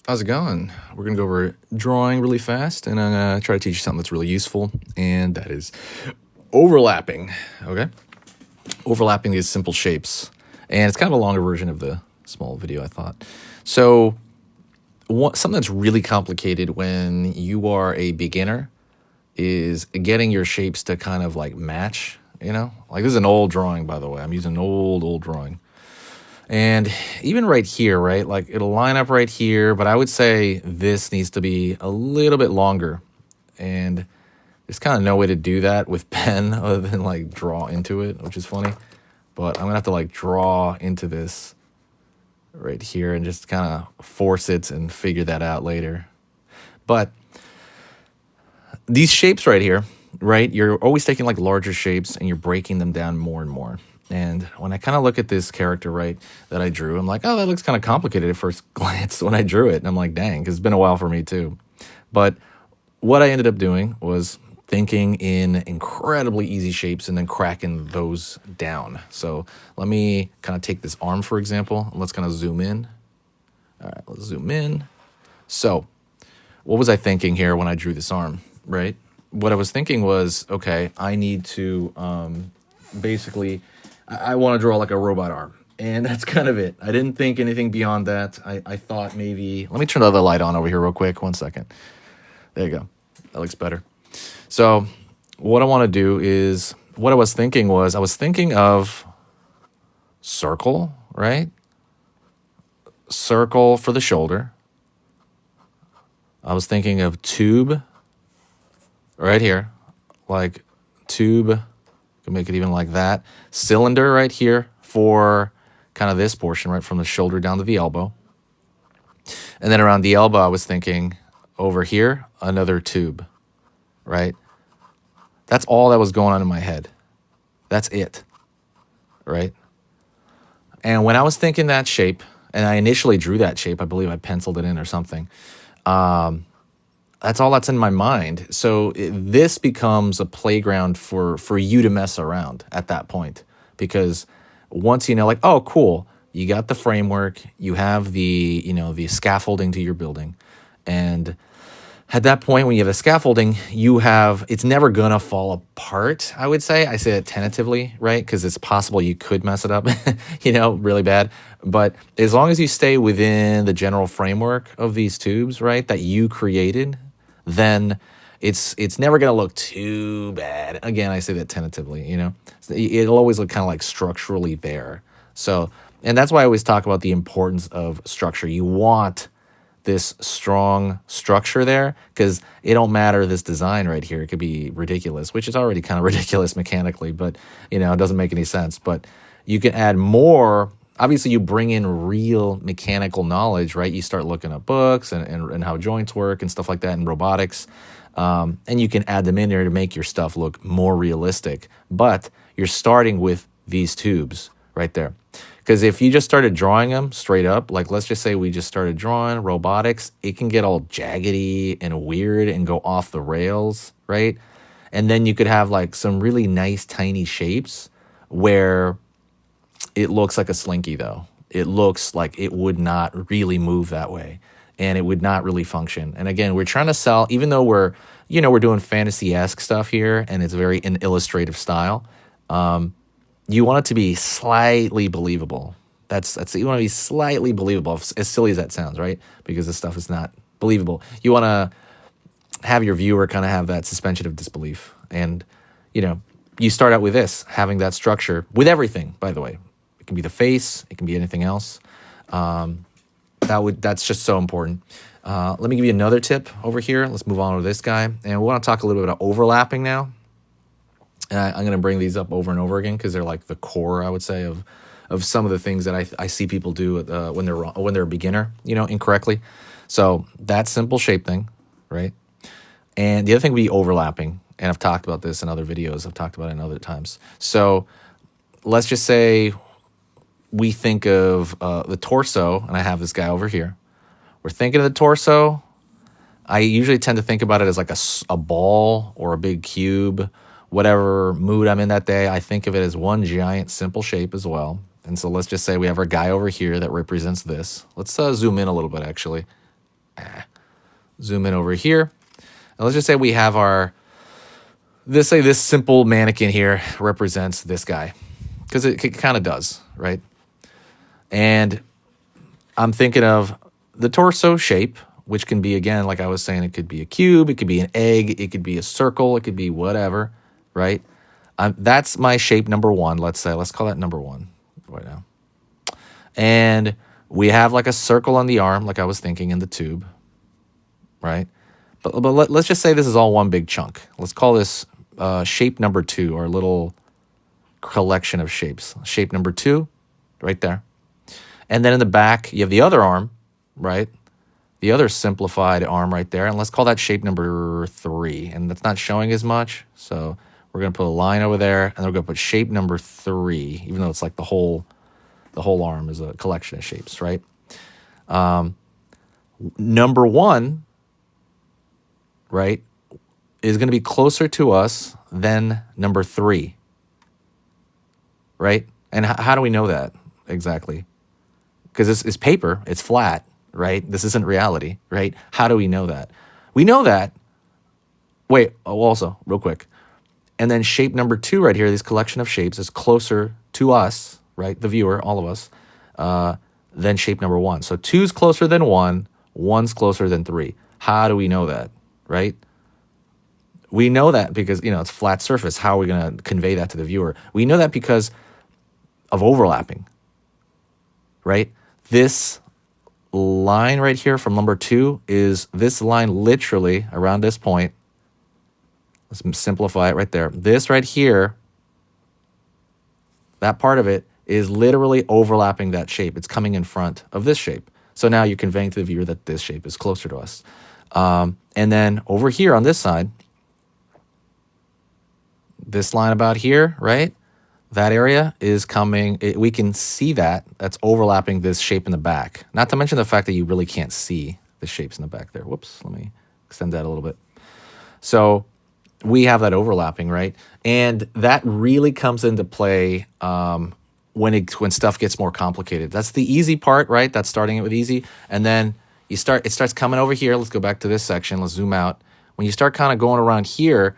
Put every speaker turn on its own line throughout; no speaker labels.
How's it going? We're going to go over drawing really fast, and I'm going to try to teach you something that's really useful, and that is overlapping. Okay? Overlapping these simple shapes. And it's kind of a longer version of the small video, I thought. So, something that's really complicated when you are a beginner is getting your shapes to kind of like match, you know? Like, this is an old drawing, by the way. I'm using an old drawing. And even right here, right? Like it'll line up right here, but I would say this needs to be a little bit longer. And there's kind of no way to do that with pen other than like draw into it, which is funny. But I'm gonna have to like draw into this right here and just kind of force it and figure that out later. But these shapes right here, right? You're always taking like larger shapes and you're breaking them down more and more. And when I kind of look at this character, right, that I drew, I'm like, oh, that looks kind of complicated at first glance when I drew it. And I'm like, dang, because it's been a while for me too. But what I ended up doing was thinking in incredibly easy shapes and then cracking those down. So let me kind of take this arm, for example, and let's kind of zoom in. All right, let's zoom in. So what was I thinking here when I drew this arm, right? What I was thinking was, okay, I need to basically, I want to draw like a robot arm. And that's kind of it. I didn't think anything beyond that. I thought maybe, let me turn the other light on over here real quick. 1 second. There you go. That looks better. So what I want to do is, what I was thinking of circle, right? Circle for the shoulder. I was thinking of tube right here, like tube. Can make it even like that. Cylinder right here for kind of this portion, right from the shoulder down to the elbow. And then around the elbow, I was thinking over here, another tube, right? That's all that was going on in my head. That's it, right? And when I was thinking that shape, and I initially drew that shape, I believe I penciled it in or something. That's all that's in my mind. So this becomes a playground for you to mess around at that point. Because once you know, like, oh, cool, you got the framework, you have the, the scaffolding to your building. And at that point, when you have the scaffolding, it's never gonna fall apart, I would say. I say it tentatively, right? Because it's possible you could mess it up, really bad. But as long as you stay within the general framework of these tubes, right, that you created, then it's never going to look too bad. Again, I say that tentatively, It'll always look kind of like structurally there. So, and that's why I always talk about the importance of structure. You want this strong structure there because it don't matter this design right here. It could be ridiculous, which is already kind of ridiculous mechanically, but, it doesn't make any sense. But you can add more. Obviously, you bring in real mechanical knowledge, right? You start looking at books and how joints work and stuff like that in robotics. And you can add them in there to make your stuff look more realistic. But you're starting with these tubes right there. Because if you just started drawing them straight up, like let's just say we just started drawing robotics, it can get all jaggedy and weird and go off the rails, right? And then you could have like some really nice tiny shapes where it looks like a slinky, though. It looks like it would not really move that way, and it would not really function. And again, we're trying to sell, even though we're doing fantasy-esque stuff here, and it's very an illustrative style. You want it to be slightly believable. That's you want to be slightly believable, as silly as that sounds, right? Because this stuff is not believable. You want to have your viewer kind of have that suspension of disbelief, and you start out with this, having that structure with everything. By the way. It can be the face. It can be anything else. That's just so important. Let me give you another tip over here. Let's move on to this guy. And we want to talk a little bit about overlapping now. And I'm going to bring these up over and over again because they're like the core, I would say, of some of the things that I see people do when they're a beginner, incorrectly. So that simple shape thing, right? And the other thing would be overlapping. And I've talked about this in other videos. I've talked about it in other times. So let's just say we think of the torso, and I have this guy over here. We're thinking of the torso. I usually tend to think about it as like a ball or a big cube, whatever mood I'm in that day. I think of it as one giant simple shape as well. And so let's just say we have our guy over here that represents this. Let's zoom in a little bit, actually. Zoom in over here. And let's just say we have this simple mannequin here represents this guy, because it kind of does, right? And I'm thinking of the torso shape, which can be, again, like I was saying, it could be a cube, it could be an egg, it could be a circle, it could be whatever, right? That's my shape number one, let's say. Let's call that number one right now. And we have like a circle on the arm, like I was thinking, in the tube, right? But let's just say this is all one big chunk. Let's call this shape number two, our little collection of shapes. Shape number two, right there. And then in the back, you have the other arm, right? The other simplified arm right there. And let's call that shape number three. And that's not showing as much, so we're going to put a line over there, and we're going to put shape number three, even though it's like the whole arm is a collection of shapes, right? Number one, right, is going to be closer to us than number three, right? And how do we know that exactly? Because it's paper, it's flat, right? This isn't reality, right? How do we know that? We know that. Wait, also, real quick. And then shape number two right here, this collection of shapes, is closer to us, right? The viewer, all of us, than shape number one. So two's closer than one, one's closer than three. How do we know that, right? We know that because, it's flat surface. How are we going to convey that to the viewer? We know that because of overlapping, right? This line right here from number two is this line literally around this point. Let's simplify it right there. This right here, that part of it is literally overlapping that shape. It's coming in front of this shape. So now you're conveying to the viewer that this shape is closer to us. And then over here on this side, this line about here, right? That area is coming, we can see that's overlapping this shape in the back. Not to mention the fact that you really can't see the shapes in the back there. Whoops, let me extend that a little bit. So we have that overlapping, right? And that really comes into play when stuff gets more complicated. That's the easy part, right? That's starting it with easy. And then it starts coming over here. Let's go back to this section. Let's zoom out. When you start kind of going around here,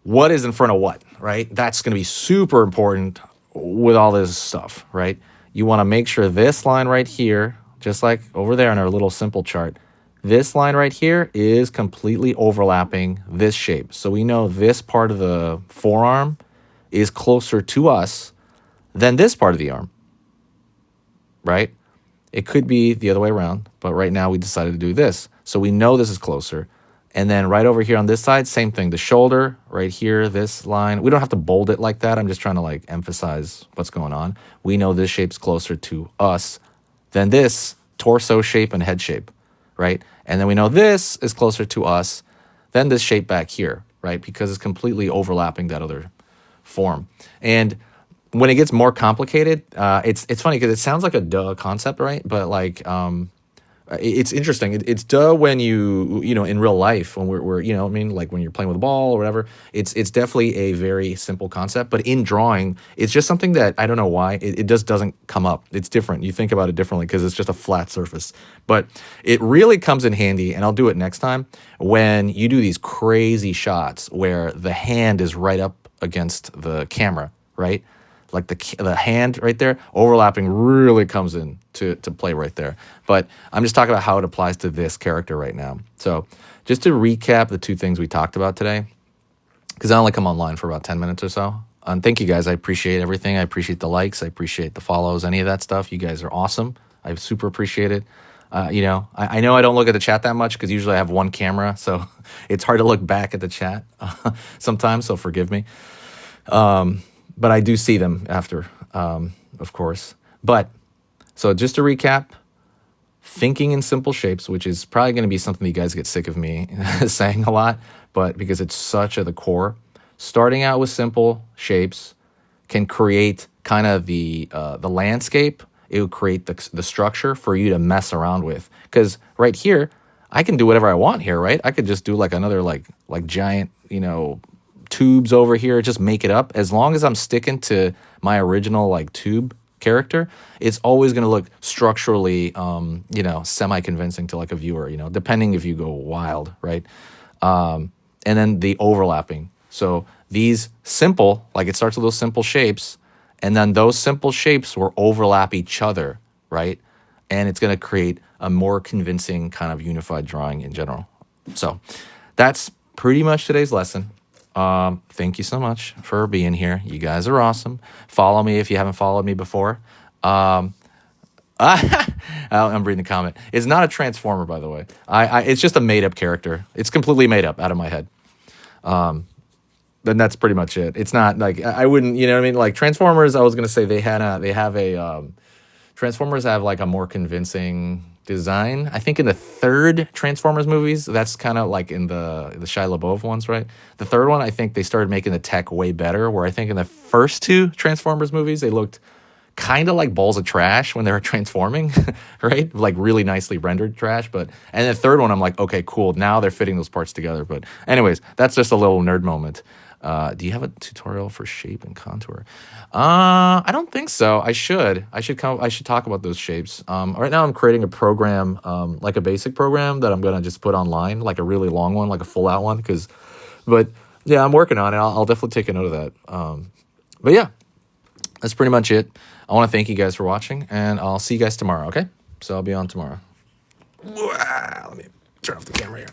what is in front of what, right? That's going to be super important with all this stuff, right? You want to make sure this line right here, just like over there in our little simple chart, this line right here is completely overlapping this shape. So we know this part of the forearm is closer to us than this part of the arm, right? It could be the other way around, but right now we decided to do this. So we know this is closer. And then right over here on this side, same thing. The shoulder right here, this line, we don't have to bold it like that. I'm just trying to emphasize what's going on. We know this shape's closer to us than this torso shape and head shape, right? And then we know this is closer to us than this shape back here, right? Because it's completely overlapping that other form. And when it gets more complicated, it's funny because it sounds like a duh concept, right? But it's interesting. It's duh when you in real life when we're when you're playing with a ball or whatever. It's definitely a very simple concept, but in drawing, it's just something that I don't know why it just doesn't come up. It's different. You think about it differently because it's just a flat surface. But it really comes in handy, and I'll do it next time when you do these crazy shots where the hand is right up against the camera, right? Like the hand right there, overlapping really comes in to play right there. But I'm just talking about how it applies to this character right now. So just to recap the two things we talked about today, because I only come online for about 10 minutes or so. And thank you guys. I appreciate everything. I appreciate the likes. I appreciate the follows, any of that stuff. You guys are awesome. I super appreciate it. I know I don't look at the chat that much because usually I have one camera. So it's hard to look back at the chat sometimes. So forgive me. But I do see them after, of course. But so just to recap, thinking in simple shapes, which is probably going to be something you guys get sick of me saying a lot, but because it's such at the core, starting out with simple shapes can create kind of the landscape. It would create the structure for you to mess around with. Because right here, I can do whatever I want here, right? I could just do another giant, tubes over here, just make it up. As long as I'm sticking to my original tube character, it's always going to look structurally, semi-convincing to like a viewer, depending if you go wild, right? And then the overlapping. So these simple, like it starts with those simple shapes, and then those simple shapes will overlap each other, right? And it's going to create a more convincing kind of unified drawing in general. So that's pretty much today's lesson. Thank you so much for being here. You guys are awesome. Follow me if you haven't followed me before. I'm reading the comment. It's not a transformer, by the way. It's just a made-up character. It's completely made up out of my head. Then that's pretty much it. It's not like I wouldn't, you know what I mean? Like Transformers, I was gonna say Transformers have like a more convincing design. I think in the third Transformers movies, that's kind of like in the Shia LaBeouf ones, right? The third one, I think they started making the tech way better. Where I think in the first two Transformers movies, they looked kind of like balls of trash when they were transforming, right? Like really nicely rendered trash. And the third one, I'm like, okay, cool. Now they're fitting those parts together. But anyways, that's just a little nerd moment. Do you have a tutorial for shape and contour? I don't think so. I should talk about those shapes. Right now I'm creating a program, like a basic program that I'm gonna just put online, like a really long one, like a full out one. But yeah, I'm working on it. I'll definitely take a note of that. But yeah, that's pretty much it. I want to thank you guys for watching, and I'll see you guys tomorrow. Okay, so I'll be on tomorrow. Let me turn off the camera here.